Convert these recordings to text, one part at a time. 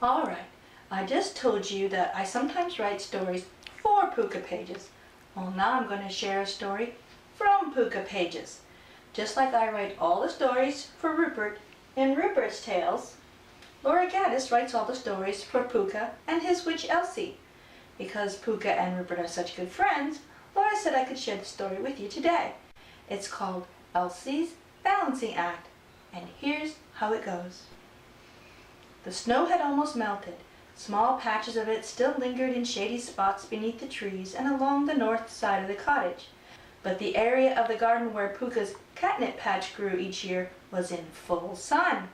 Alright, I just told you that I sometimes write stories for Puka Pages. Well, now I'm going to share a story from Puka Pages. Just like I write all the stories for Rupert in Rupert's Tales, Laura Gaddis writes all the stories for Puka and his witch Elsie. Because Puka and Rupert are such good friends, Laura said I could share the story with you today. It's called Elsie's Balancing Act, and here's how it goes. The snow had almost melted. Small patches of it still lingered in shady spots beneath the trees and along the north side of the cottage. But the area of the garden where Puka's catnip patch grew each year was in full sun.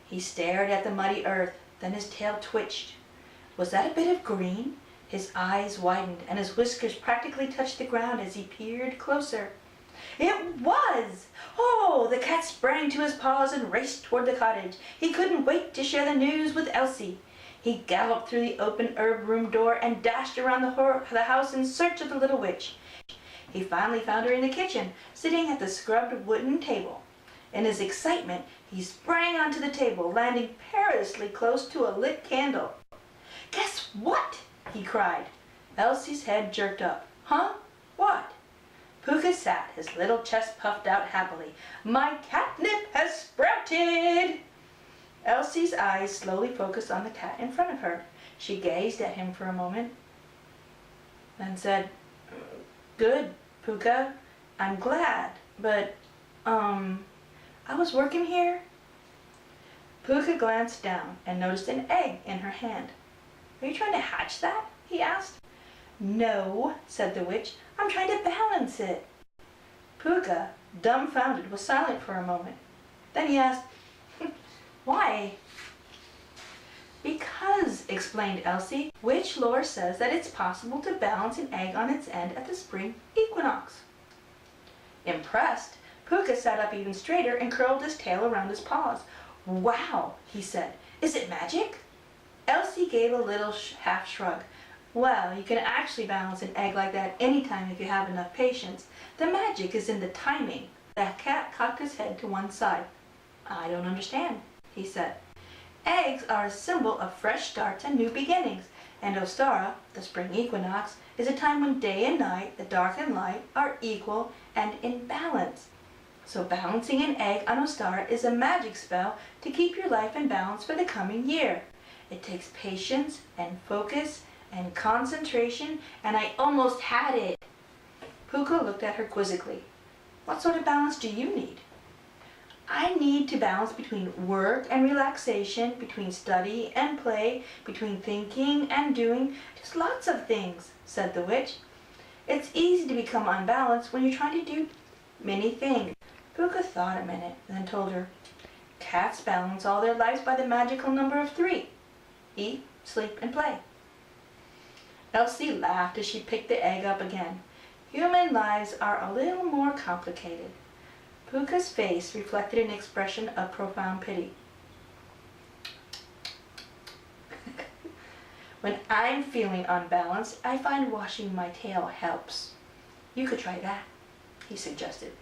He stared at the muddy earth, then his tail twitched. Was that a bit of green? His eyes widened and his whiskers practically touched the ground as he peered closer. It was! Oh, the cat sprang to his paws and raced toward the cottage. He couldn't wait to share the news with Elsie. He galloped through the open herb room door and dashed around the house in search of the little witch. He finally found her in the kitchen, sitting at the scrubbed wooden table. In his excitement, he sprang onto the table, landing perilously close to a lit candle. "Guess what?" he cried. Elsie's head jerked up. "Huh? What?" Puka sat, his little chest puffed out happily. "My catnip has sprouted!" Elsie's eyes slowly focused on the cat in front of her. She gazed at him for a moment, then said, "Good, Puka. I'm glad, but, I was working here." Puka glanced down and noticed an egg in her hand. "Are you trying to hatch that?" he asked. "No," said the witch. "I'm trying to balance it." Puka, dumbfounded, was silent for a moment. Then he asked, "Why?" "Because," explained Elsie, "witch lore says that it's possible to balance an egg on its end at the spring equinox." Impressed, Puka sat up even straighter and curled his tail around his paws. "Wow," he said. "Is it magic?" Elsie gave a little half shrug. "Well, you can actually balance an egg like that anytime if you have enough patience. The magic is in the timing." The cat cocked his head to one side. "I don't understand," he said. "Eggs are a symbol of fresh starts and new beginnings, and Ostara, the spring equinox, is a time when day and night, the dark and light, are equal and in balance. So balancing an egg on Ostara is a magic spell to keep your life in balance for the coming year. It takes patience and focus and concentration, and I almost had it." Puka looked at her quizzically. "What sort of balance do you need?" "I need to balance between work and relaxation, between study and play, between thinking and doing, just lots of things," said the witch. "It's easy to become unbalanced when you're trying to do many things." Puka thought a minute, then told her, "Cats balance all their lives by the magical number of 3. Eat, sleep, and play." Elsie laughed as she picked the egg up again. Human lives are a little more complicated. Puka's face reflected an expression of profound pity. "When I'm feeling unbalanced, I find washing my tail helps. You could try that," he suggested.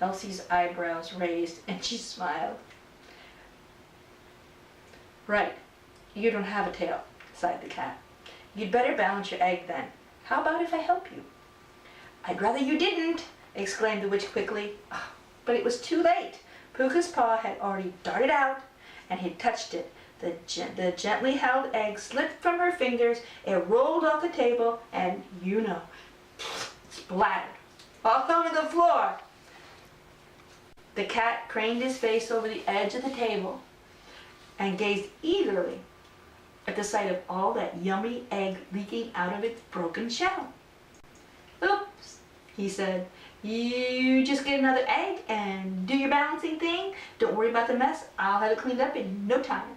Elsie's eyebrows raised and she smiled. "Right, you don't have a tail," sighed the cat. "You'd better balance your egg then. How about if I help you?" "I'd rather you didn't," exclaimed the witch quickly. But it was too late. Puka's paw had already darted out, and he touched it. The gently held egg slipped from her fingers, it rolled off the table, and, splattered all over the floor. The cat craned his face over the edge of the table and gazed eagerly at the sight of all that yummy egg leaking out of its broken shell. "Oops," he said. "You just get another egg and do your balancing thing. Don't worry about the mess. I'll have it cleaned up in no time."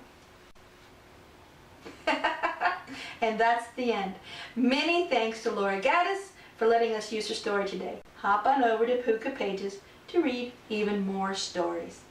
And that's the end. Many thanks to Laura Gaddis for letting us use her story today. Hop on over to Puka Pages to read even more stories.